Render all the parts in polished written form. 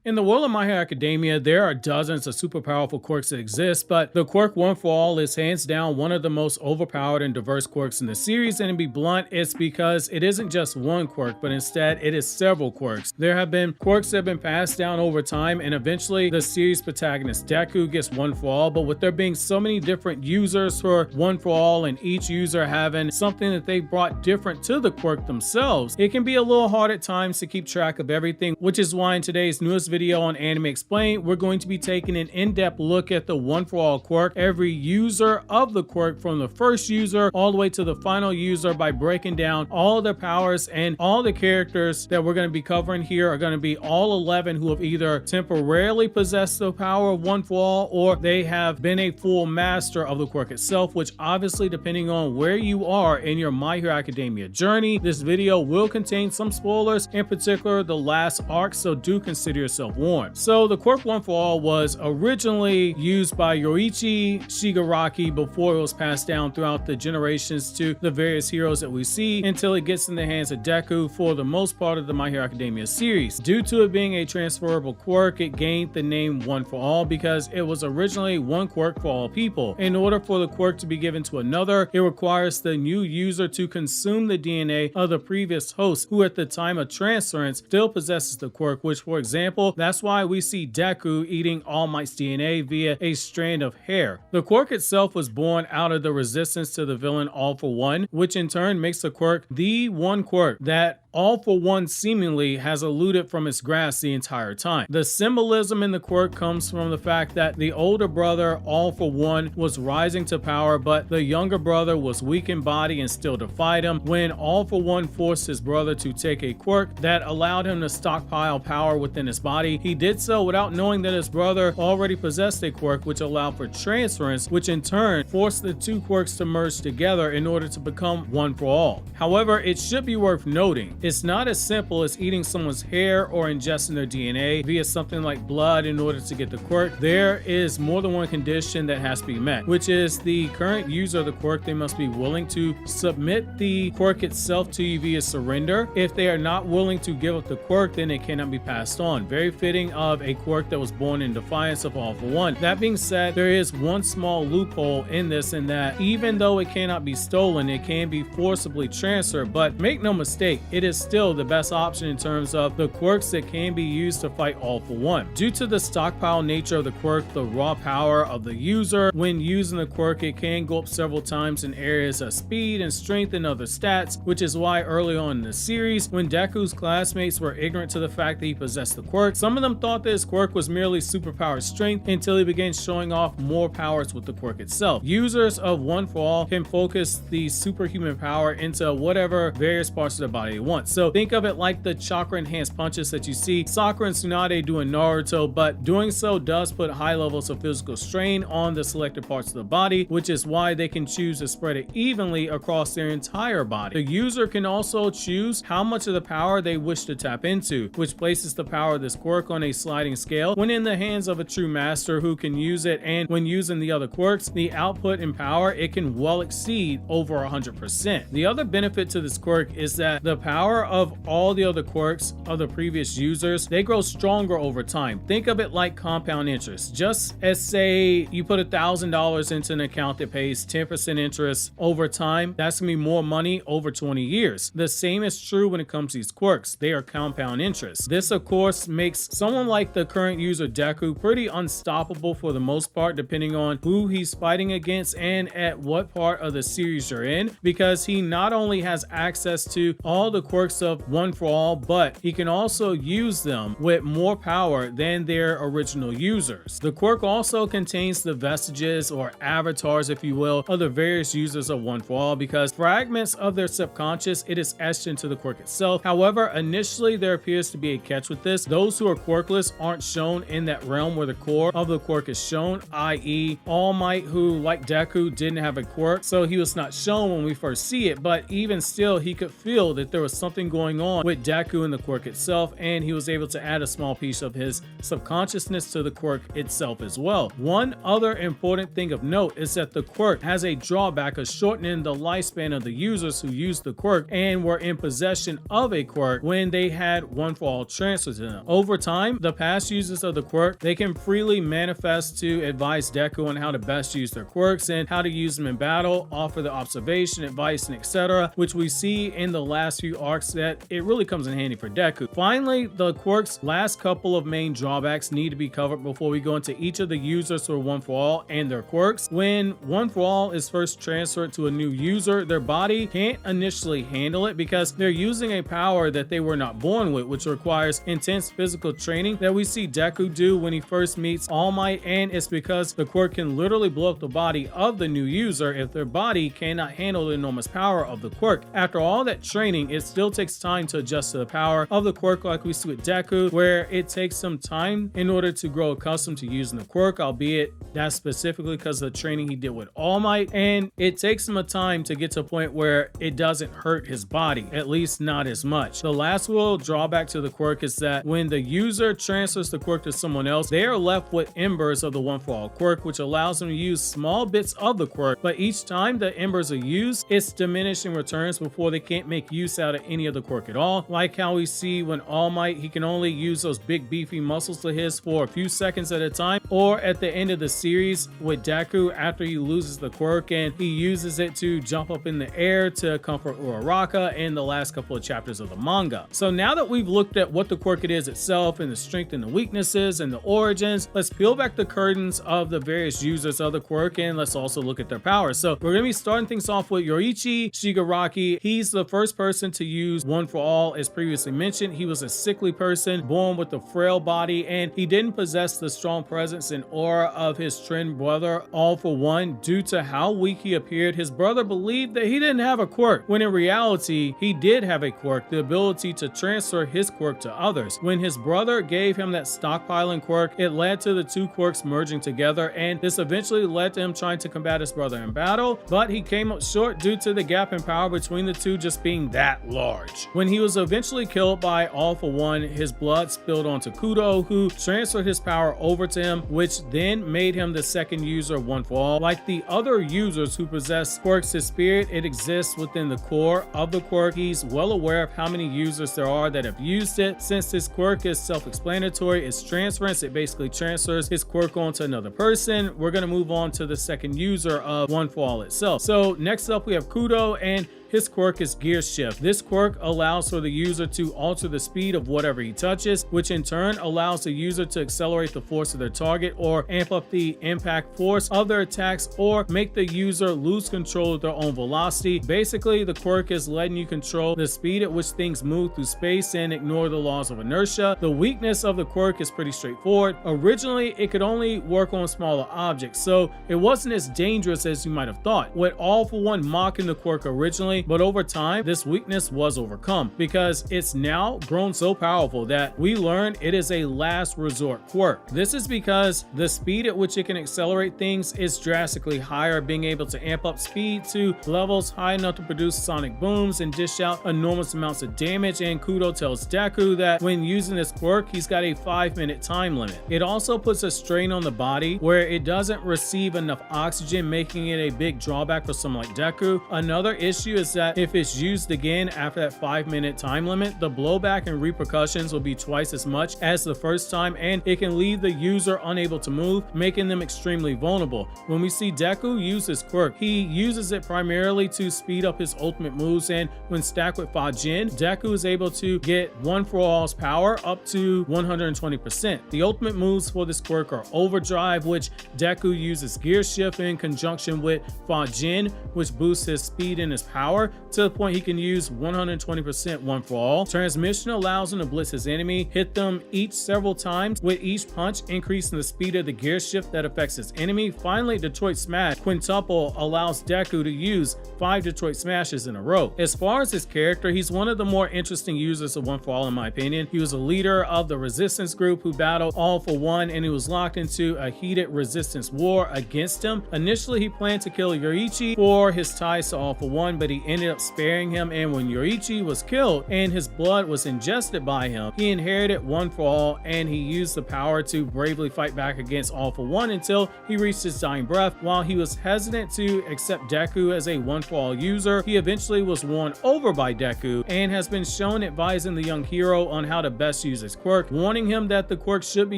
In the world of My Hero Academia, there are dozens of super powerful quirks that exist, but the quirk One For All is hands down one of the most overpowered and diverse quirks in the series, and to be blunt, it's because it isn't just one quirk, but instead it is several quirks. There have been quirks that have been passed down over time, and eventually the series protagonist Deku gets One For All, but with there being so many different users for One For All and each user having something that they brought different to the quirk themselves, it can be a little hard at times to keep track of everything, which is why in today's newest video on Anime Explained, we're going to be taking an in-depth look at the One For All quirk, every user of the quirk from the first user all the way to the final user, by breaking down all the powers, and all the characters that we're going to be covering here are going to be all 11 who have either temporarily possessed the power of One For All or they have been a full master of the quirk itself, which obviously depending on where you are in your My Hero Academia journey, this video will contain some spoilers, in particular the last arc, so do consider yourself warned. So the quirk One For All was originally used by Yoichi Shigaraki before it was passed down throughout the generations to the various heroes that we see until it gets in the hands of Deku for the most part of the My Hero Academia series. Due to it being a transferable quirk, it gained the name One For All because it was originally one quirk for all people. In order for the quirk to be given to another, it requires the new user to consume the DNA of the previous host, who at the time of transference still possesses the quirk, which for example, that's why we see Deku eating All Might's DNA via a strand of hair. The quirk itself was born out of the resistance to the villain All For One, which in turn makes the quirk the one quirk that All For One seemingly has eluded from its grasp the entire time. The symbolism in the quirk comes from the fact that the older brother, All For One, was rising to power, but the younger brother was weak in body and still defied him. When All For One forced his brother to take a quirk that allowed him to stockpile power within his body, he did so without knowing that his brother already possessed a quirk which allowed for transference, which in turn forced the two quirks to merge together in order to become One For All. However, it should be worth noting, it's not as simple as eating someone's hair or ingesting their DNA via something like blood in order to get the quirk. There is more than one condition that has to be met, which is the current user of the quirk, they must be willing to submit the quirk itself to you via surrender. If they are not willing to give up the quirk, then it cannot be passed on. Very fitting of a quirk that was born in defiance of All For One. That being said, there is one small loophole in this, in that even though it cannot be stolen, it can be forcibly transferred, but make no mistake, it is still the best option in terms of the quirks that can be used to fight All For One. Due to the stockpile nature of the quirk, the raw power of the user, when using the quirk, it can go up several times in areas of speed and strength and other stats, which is why early on in the series, when Deku's classmates were ignorant to the fact that he possessed the quirk, some of them thought that his quirk was merely superpowered strength until he began showing off more powers with the quirk itself. Users of One For All can focus the superhuman power into whatever various parts of their body they want. So think of it like the chakra enhanced punches that you see Sakura and Tsunade do in Naruto, but doing so does put high levels of physical strain on the selected parts of the body, which is why they can choose to spread it evenly across their entire body. The user can also choose how much of the power they wish to tap into, which places the power of this quirk on a sliding scale when in the hands of a true master who can use it, and when using the other quirks, the output in power, it can well exceed over 100%. The other benefit to this quirk is that the power of all the other quirks of the previous users, they grow stronger over time. Think of it like compound interest. Just as say you put $1,000 into an account that pays 10% interest over time, that's gonna be more money over 20 years. The same is true when it comes to these quirks. They are compound interest. This of course makes someone like the current user Deku pretty unstoppable for the most part, depending on who he's fighting against and at what part of the series you're in, because he not only has access to all the quirks of One For All, but he can also use them with more power than their original users. The quirk also contains the vestiges or avatars, if you will, of the various users of One For All, because fragments of their subconscious, it is etched into the quirk itself. However, initially there appears to be a catch with this. Those who are quirkless aren't shown in that realm where the core of the quirk is shown, i.e. All Might, who like Deku didn't have a quirk, so he was not shown when we first see it, but even still he could feel that there was something something going on with Deku and the quirk itself, and he was able to add a small piece of his subconsciousness to the quirk itself as well. One other important thing of note is that the quirk has a drawback of shortening the lifespan of the users who used the quirk and were in possession of a quirk when they had One For All transferred to them. Over time, the past users of the quirk, they can freely manifest to advise Deku on how to best use their quirks and how to use them in battle, offer the observation, advice, and etc., which we see in the last few arcs that it really comes in handy for Deku. Finally, the quirk's last couple of main drawbacks need to be covered before we go into each of the users for One For All and their quirks. When One For All is first transferred to a new user, their body can't initially handle it because they're using a power that they were not born with, which requires intense physical training that we see Deku do when he first meets All Might, and it's because the quirk can literally blow up the body of the new user if their body cannot handle the enormous power of the quirk. After all that training, it still takes time to adjust to the power of the quirk, like we see with Deku, where it takes some time in order to grow accustomed to using the quirk, albeit that's specifically because of the training he did with All Might, and it takes him a time to get to a point where it doesn't hurt his body, at least not as much. The last real drawback to the quirk is that when the user transfers the quirk to someone else, they are left with embers of the One For All quirk, which allows them to use small bits of the quirk, but each time the embers are used, it's diminishing returns before they can't make use out of any of the quirk at all. Like how we see when All Might, he can only use those big beefy muscles of his for a few seconds at a time, or at the end of the series with Deku after he loses the quirk and he uses it to jump up in the air to comfort Uraraka in the last couple of chapters of the manga. So now that we've looked at what the quirk it is itself and the strength and the weaknesses and the origins, let's peel back the curtains of the various users of the quirk and let's also look at their powers. So we're going to be starting things off with Yoichi Shigaraki. He's the first person to use One For All. As previously mentioned, he was a sickly person born with a frail body, and he didn't possess the strong presence and aura of his twin brother All For One. Due to how weak he appeared, his brother believed that he didn't have a quirk, when in reality he did have a quirk, the ability to transfer his quirk to others. When his brother gave him that stockpiling quirk, it led to the two quirks merging together, and this eventually led to him trying to combat his brother in battle, but he came up short due to the gap in power between the two just being that large. When he was eventually killed by All For One, his blood spilled onto Kudo, who transferred his power over to him, which then made him the second user of One For All. Like the other users who possess quirks, his spirit, it exists within the core of the quirk. He's well aware of how many users there are that have used it. Since this quirk is self-explanatory, it's transference. It basically transfers his quirk onto another person. We're going to move on to the second user of One For All itself. So next up we have Kudo, and his quirk is Gearshift. This quirk allows for the user to alter the speed of whatever he touches, which in turn allows the user to accelerate the force of their target or amp up the impact force of their attacks or make the user lose control of their own velocity. Basically, the quirk is letting you control the speed at which things move through space and ignore the laws of inertia. The weakness of the quirk is pretty straightforward. Originally, it could only work on smaller objects, so it wasn't as dangerous as you might have thought, with All For One mocking the quirk originally, but over time this weakness was overcome because it's now grown so powerful that we learn it is a last resort quirk. This is because the speed at which it can accelerate things is drastically higher, being able to amp up speed to levels high enough to produce sonic booms and dish out enormous amounts of damage. And Kudo tells Deku that when using this quirk, he's got a 5-minute time limit. It also puts a strain on the body where it doesn't receive enough oxygen, making it a big drawback for someone like Deku. Another issue is that if it's used again after that 5-minute time limit, the blowback and repercussions will be twice as much as the first time, and it can leave the user unable to move, making them extremely vulnerable. When we see Deku use his quirk, he uses it primarily to speed up his ultimate moves, and when stacked with Fajin, Deku is able to get One For All's power up to 120%. The ultimate moves for this quirk are Overdrive, which Deku uses Gearshift in conjunction with Fajin, which boosts his speed and his power to the point he can use 120% One For All. Transmission allows him to blitz his enemy, hit them each several times, with each punch increasing the speed of the Gearshift that affects his enemy. Finally, Detroit Smash Quintuple allows Deku to use 5 Detroit Smashes in a row. As far as his character, he's one of the more interesting users of One For All in my opinion. He was a leader of the resistance group who battled All For One, and he was locked into a heated resistance war against him. Initially, he planned to kill Yoichi for his ties to All For One, but he he ended up sparing him, and when Yoichi was killed and his blood was ingested by him, he inherited One for All, and he used the power to bravely fight back against All for One until he reached his dying breath. While he was hesitant to accept Deku as a One for All user, he eventually was won over by Deku and has been shown advising the young hero on how to best use his quirk, warning him that the quirk should be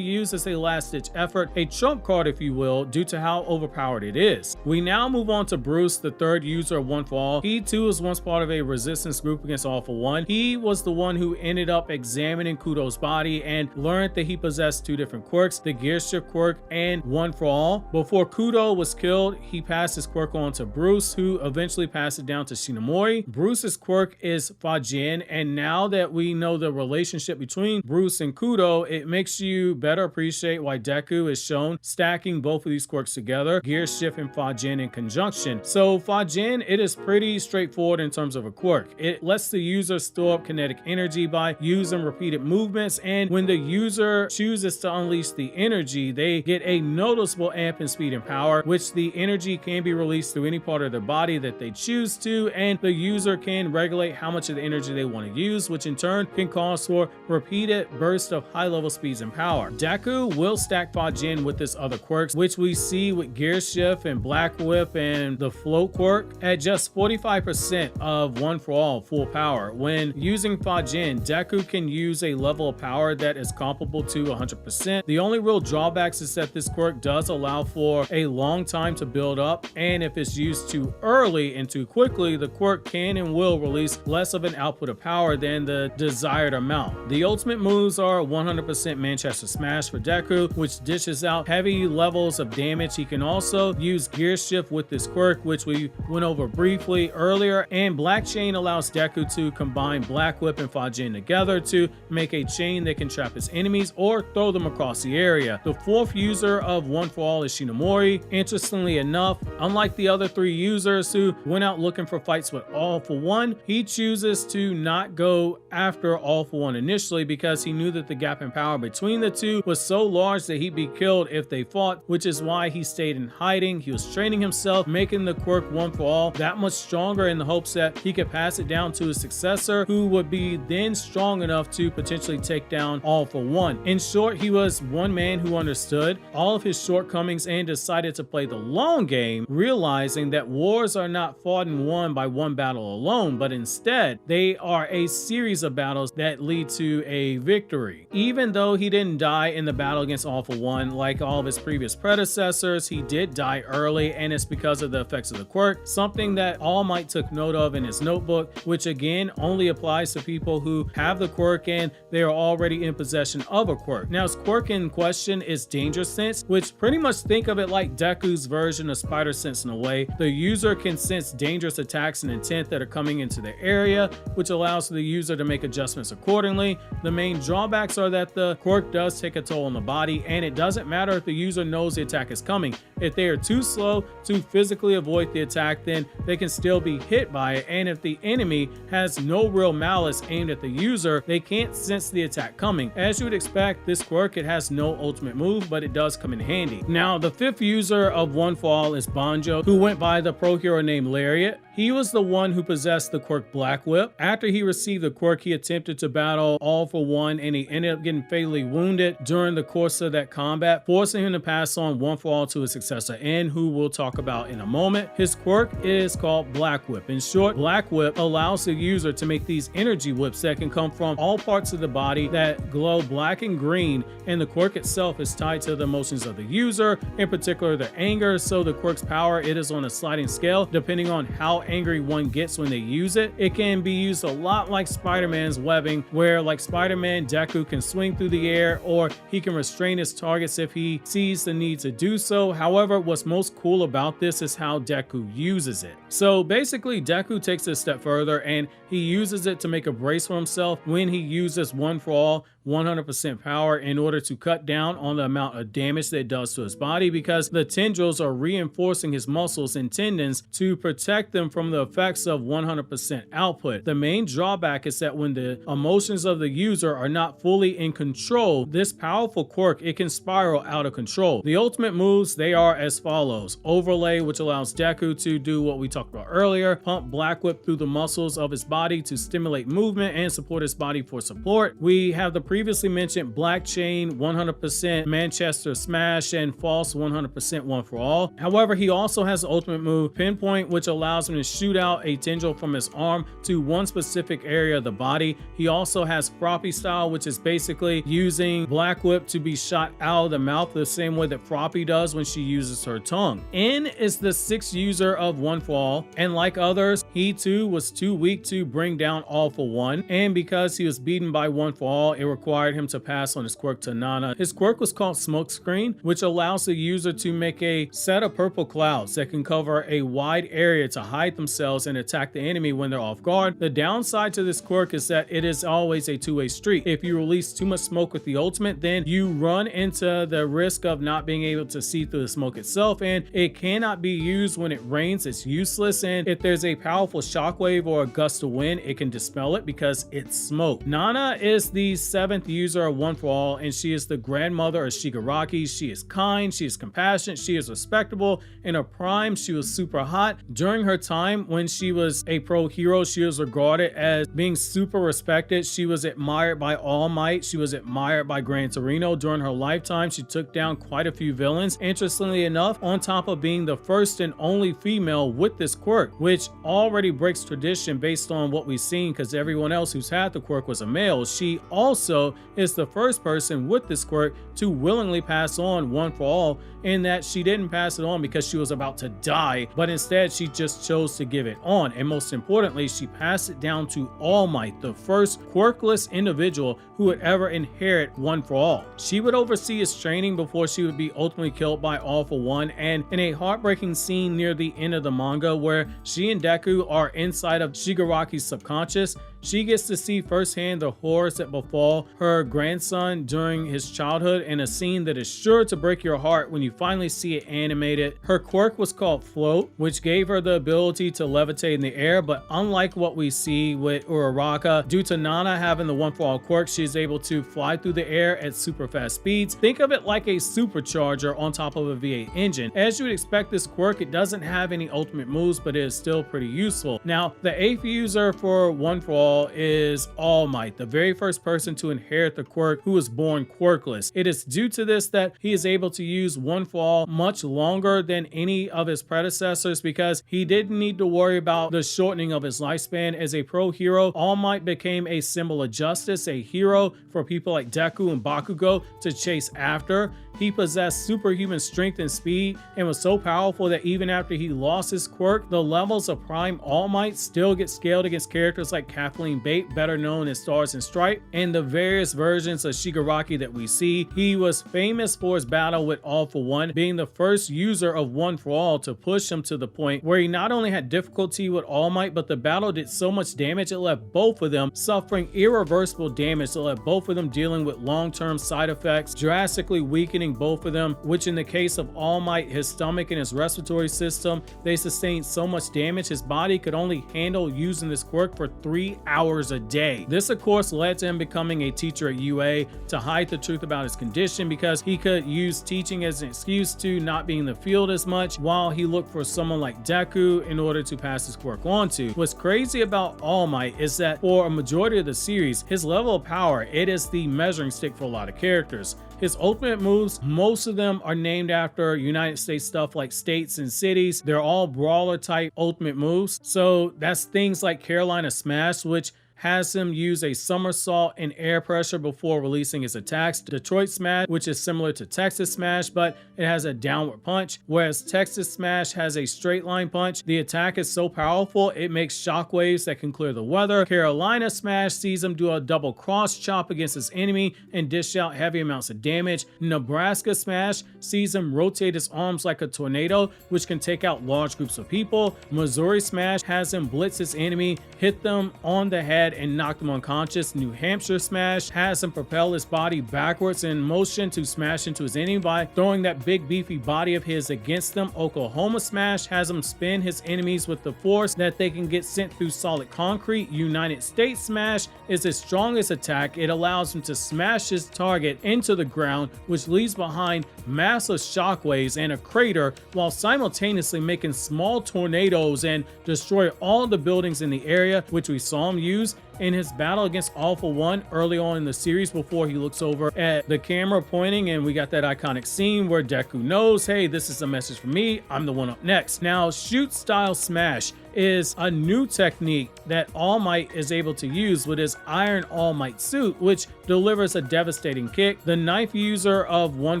used as a last-ditch effort, a trump card if you will, due to how overpowered it is. We now move on to Bruce, the third user of One for All. He too was once part of a resistance group against All for One. He was the one who ended up examining Kudo's body and learned that he possessed two different quirks, the Gearshift quirk and One for All. Before Kudo was killed, he passed his quirk on to Bruce, who eventually passed it down to Shinomori. Bruce's quirk is Fajin, and now that we know the relationship between Bruce and Kudo, it makes you better appreciate why Deku is shown stacking both of these quirks together, Gearshift and Fajin in conjunction. So Fajin, it is pretty straightforward in terms of a quirk. It lets the user store up kinetic energy by using repeated movements, and when the user chooses to unleash the energy, they get a noticeable amp in speed and power, which the energy can be released through any part of their body that they choose to, and the user can regulate how much of the energy they want to use, which in turn can cause for repeated bursts of high-level speeds and power. Deku will stack Fajin with his other quirks, which we see with Gearshift and Blackwhip and the Float quirk at just 45% of One for All full power. When using Fajin, Deku can use a level of power that is comparable to 100%. The only real drawbacks is that this quirk does allow for a long time to build up, and if it's used too early and too quickly, the quirk can and will release less of an output of power than the desired amount. The ultimate moves are 100% Manchester Smash for Deku, which dishes out heavy levels of damage. He can also use Gearshift with this quirk, which we went over briefly earlier, and Black Chain allows Deku to combine Blackwhip and Fajin together to make a chain that can trap his enemies or throw them across the area. The fourth user of One for All is Shinomori. Interestingly enough, unlike the other three users who went out looking for fights with All for One, he chooses to not go after All for One initially because he knew that the gap in power between the two was so large that he'd be killed if they fought, which is why he stayed in hiding. He was training himself, making the quirk One for All that much stronger in the hopes that he could pass it down to his successor, who would be then strong enough to potentially take down All for One. In short, he was one man who understood all of his shortcomings and decided to play the long game, realizing that wars are not fought and won by one battle alone, but instead they are a series of battles that lead to a victory. Even though he didn't die in the battle against All for One like all of his previous predecessors, he did die early, and it's because of the effects of the quirk, something that All Might took note of in his notebook, which again only applies to people who have the quirk and they are already in possession of a quirk. Now, his quirk in question is Danger Sense, which pretty much think of it like Deku's version of Spider Sense in a way. The user can sense dangerous attacks and intent that are coming into the area, which allows the user to make adjustments accordingly. The main drawbacks are that the quirk does take a toll on the body, and it doesn't matter if the user knows the attack is coming. If they are too slow to physically avoid the attack, then they can still be hit by it, and if the enemy has no real malice aimed at the user, they can't sense the attack coming. As you would expect, this quirk, it has no ultimate move, but it does come in handy. Now, the fifth user of One for All is Banjo, who went by the pro hero named Lariat. He was the one who possessed the quirk Blackwhip. After he received the quirk, he attempted to battle All for One, and he ended up getting fatally wounded during the course of that combat, forcing him to pass on One for All to his successor, N, who we'll talk about in a moment. His quirk is called Blackwhip. In short, Blackwhip allows the user to make these energy whips that can come from all parts of the body that glow black and green, and the quirk itself is tied to the emotions of the user, in particular their anger. So the quirk's power, it is on a sliding scale depending on how angry one gets when they use it. It can be used a lot like Spider-Man's webbing, where like Spider-Man, Deku can swing through the air, or he can restrain his targets if he sees the need to do so. However, what's most cool about this is how Deku uses it. So basically, Deku takes it a step further and he uses it to make a brace for himself when he uses One for All, 100% power in order to cut down on the amount of damage that it does to his body, because the tendrils are reinforcing his muscles and tendons to protect them from the effects of 100% output. The main drawback is that when the emotions of the user are not fully in control, this powerful quirk, it can spiral out of control. The ultimate moves, they are as follows. Overlay, which allows Deku to do what we talked about earlier, pump Blackwhip through the muscles of his body to stimulate movement and support his body for support. We have the previously mentioned Black Chain, 100% Manchester Smash, and False 100% One for All. However, he also has the ultimate move Pinpoint, which allows him to shoot out a tendril from his arm to one specific area of the body. He also has Froppy Style, which is basically using Blackwhip to be shot out of the mouth the same way that Froppy does when she uses her tongue. N is the 6th user of One for All, and like others, he too was too weak to bring down All for One, and because he was beaten by One for All, it required him to pass on his quirk to Nana. His quirk was called Smokescreen, which allows the user to make a set of purple clouds that can cover a wide area to hide themselves and attack the enemy when they're off guard. The downside to this quirk is that it is always a two-way street. If you release too much smoke with the ultimate, then you run into the risk of not being able to see through the smoke itself, and it cannot be used when it rains. It's useless, and if there's a powerful shockwave or a gust of wind, it can dispel it because it's smoke. Nana is the 7th user of One for All, and she is the grandmother of Shigaraki. She is kind, she is compassionate, she is respectable. In her prime, she was super hot. During her time when she was a pro hero, she was regarded as being super respected. She was admired by All Might. She was admired by Gran Torino. During her lifetime, she took down quite a few villains. Interestingly enough, on top of being the first and only female with this quirk, which already breaks tradition based on what we've seen because everyone else who's had the quirk was a male, she also is the first person with this quirk to willingly pass on One for All, in that she didn't pass it on because she was about to die, but instead she just chose to give it on. And most importantly, she passed it down to All Might, the first quirkless individual who would ever inherit One for All. She would oversee his training before she would be ultimately killed by All for One, and in a heartbreaking scene near the end of the manga where she and Deku are inside of Shigaraki's subconscious, she gets to see firsthand the horrors that befall her grandson during his childhood, in a scene that is sure to break your heart when you finally see it animated. Her quirk was called Float, which gave her the ability to levitate in the air, but unlike what we see with Uraraka, due to Nana having the One for All quirk, she is able to fly through the air at super fast speeds. Think of it like a supercharger on top of a V8 engine. As you would expect, this quirk, it doesn't have any ultimate moves, but it is still pretty useful. Now, the 8th user for One for All is All Might, the very first person to inherit the quirk who was born quirkless. It is due to this that he is able to use One for All much longer than any of his predecessors, because he didn't need to worry about the shortening of his lifespan. As a pro hero, All Might became a symbol of justice, a hero for people like Deku and Bakugo to chase after. He possessed superhuman strength and speed and was so powerful that even after he lost his quirk, the levels of Prime All Might still get scaled against characters like Kathleen Bate, better known as Stars and Stripe, and the various versions of Shigaraki that we see. He was famous for his battle with All for One, being the first user of One for All to push him to the point where he not only had difficulty with All Might, but the battle did so much damage it left both of them suffering irreversible damage that left both of them dealing with long-term side effects, drastically weakening both of them, which in the case of All Might, his stomach and his respiratory system, they sustained so much damage his body could only handle using this quirk for 3 hours a day. This of course led to him becoming a teacher at UA to hide the truth about his condition, because he could use teaching as an excuse to not being in the field as much while he looked for someone like Deku in order to pass his quirk on to. What's crazy about All Might is that for a majority of the series, his level of power, it is the measuring stick for a lot of characters. His ultimate moves, most of them are named after United States stuff like states and cities. They're all brawler type ultimate moves. So that's things like Carolina Smash, which has him use a somersault and air pressure before releasing his attacks. Detroit Smash, which is similar to Texas Smash, but it has a downward punch, whereas Texas Smash has a straight line punch. The attack is so powerful, it makes shockwaves that can clear the weather. Carolina Smash sees him do a double cross chop against his enemy and dish out heavy amounts of damage. Nebraska Smash sees him rotate his arms like a tornado, which can take out large groups of people. Missouri Smash has him blitz his enemy, hit them on the head head and knocked him unconscious. New Hampshire Smash has him propel his body backwards in motion to smash into his enemy by throwing that big beefy body of his against them. Oklahoma Smash has him spin his enemies with the force that they can get sent through solid concrete. United States Smash is his strongest attack. It allows him to smash his target into the ground, which leaves behind massive shockwaves and a crater, while simultaneously making small tornadoes and destroy all the buildings in the area, which we saw him use in his battle against All For One early on in the series before he looks over at the camera pointing, and we got that iconic scene where Deku knows, hey, this is a message for me, I'm the one up next. Now, shoot style smash is a new technique that All Might is able to use with his Iron All Might suit, which delivers a devastating kick. The ninth user of One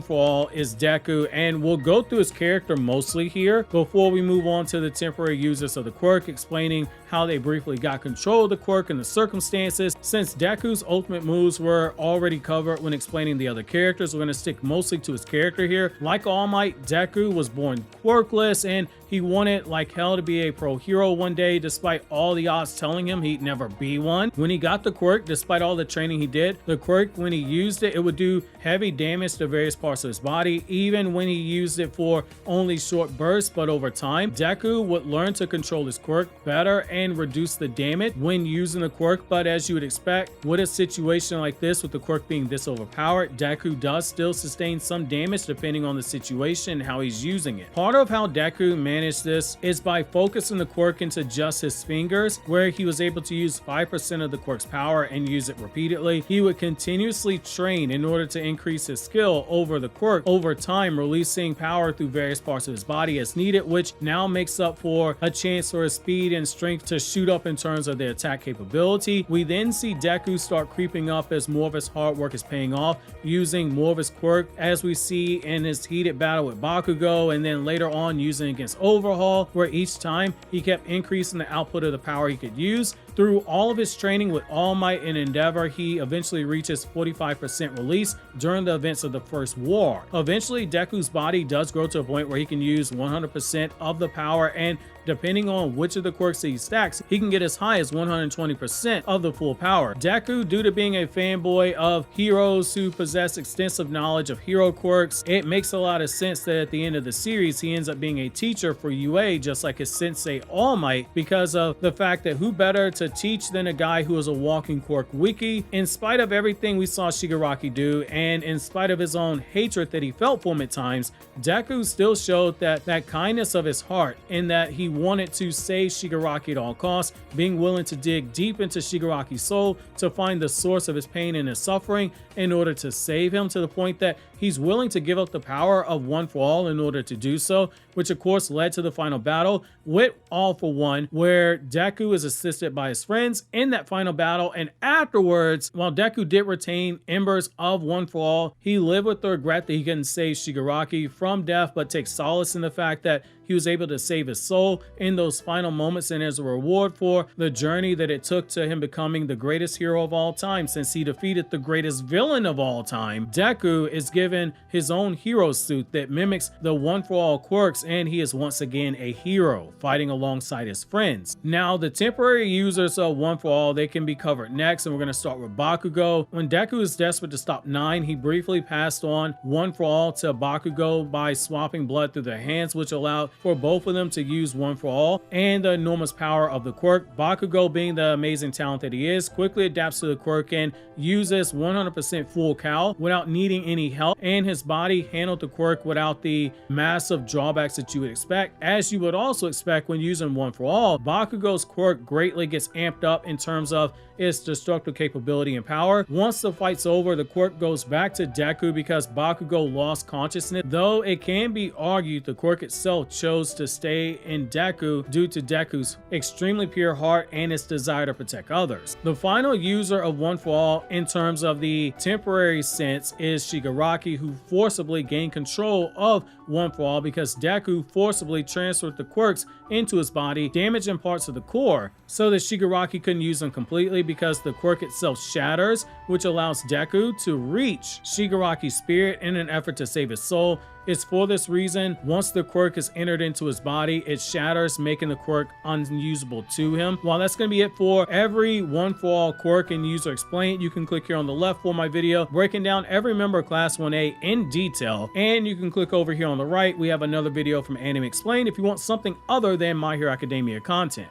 For All is Deku, and we'll go through his character mostly here before we move on to the temporary users of the quirk, explaining how they briefly got control of the quirk and the circumstances. Since Deku's ultimate moves were already covered when explaining the other characters, we're going to stick mostly to his character here. Like All Might, Deku was born quirkless, and he wanted like hell to be a pro hero one day, despite all the odds telling him he'd never be one. When he got the quirk, despite all the training he did, the quirk, when he used it, it would do heavy damage to various parts of his body, even when he used it for only short bursts. But over time, Deku would learn to control his quirk better and reduce the damage when using the quirk. But as you would expect, with a situation like this, with the quirk being this overpowered, Deku does still sustain some damage depending on the situation and how he's using it. Part of how Deku managed this is by focusing the quirk into just his fingers, where he was able to use 5% of the quirk's power and use it repeatedly. He would continuously train in order to increase his skill over the quirk over time, releasing power through various parts of his body as needed, which now makes up for a chance for his speed and strength to shoot up in terms of the attack capability. We then see Deku start creeping up as more of his hard work is paying off, using more of his quirk, as we see in his heated battle with Bakugo, and then later on using against Overhaul, where each time he kept increasing the output of the power he could use. Through all of his training with All Might and Endeavor, he eventually reaches 45% release during the events of the first war. Eventually, Deku's body does grow to a point where he can use 100% of the power, and depending on which of the quirks he stacks, he can get as high as 120% of the full power. Deku, due to being a fanboy of heroes who possess extensive knowledge of hero quirks, it makes a lot of sense that at the end of the series, he ends up being a teacher for UA, just like his sensei All Might, because of the fact that who better to teach than a guy who is a walking quirk wiki. In spite of everything we saw Shigaraki do, and in spite of his own hatred that he felt for him at times, Deku still showed that kindness of his heart, in that he wanted to save Shigaraki at all costs, being willing to dig deep into Shigaraki's soul to find the source of his pain and his suffering in order to save him, to the point that he's willing to give up the power of One For All in order to do so, which of course led to the final battle with All For One, where Deku is assisted by his friends in that final battle. And afterwards, while Deku did retain embers of One For All, he lived with the regret that he couldn't save Shigaraki from death, but takes solace in the fact that he was able to save his soul in those final moments, and as a reward for the journey that it took to him becoming the greatest hero of all time, since he defeated the greatest villain of all time, Deku is given his own hero suit that mimics the One For All quirks, and he is once again a hero, fighting alongside his friends. Now, the temporary users of One For All, they can be covered next, and we're going to start with Bakugo. When Deku is desperate to stop 9, he briefly passed on One For All to Bakugo by swapping blood through their hands, which allowed for both of them to use One For All and the enormous power of the quirk. Bakugo, being the amazing talent that he is, quickly adapts to the quirk and uses 100% full cowl without needing any help, and his body handled the quirk without the massive drawbacks that you would expect. As you would also expect when using One For All, Bakugo's quirk greatly gets amped up in terms of its destructive capability and power. Once the fight's over, the quirk goes back to Deku because Bakugo lost consciousness, though it can be argued the quirk itself chose to stay in Deku due to Deku's extremely pure heart and its desire to protect others. The final user of One For All in terms of the temporary sense is Shigaraki, who forcibly gained control of One For All because Deku forcibly transferred the quirks into his body, damaging parts of the core so that Shigaraki couldn't use them completely. because the quirk itself shatters, which allows Deku to reach Shigaraki's spirit in an effort to save his soul. It's for this reason, once the quirk is entered into his body, it shatters, making the quirk unusable to him. Well, that's going to be it for every One For All quirk in User Explained. You can click here on the left for my video breaking down every member of Class 1A in detail, and you can click over here on the right. We have another video from Anime Explained if you want something other than My Hero Academia content.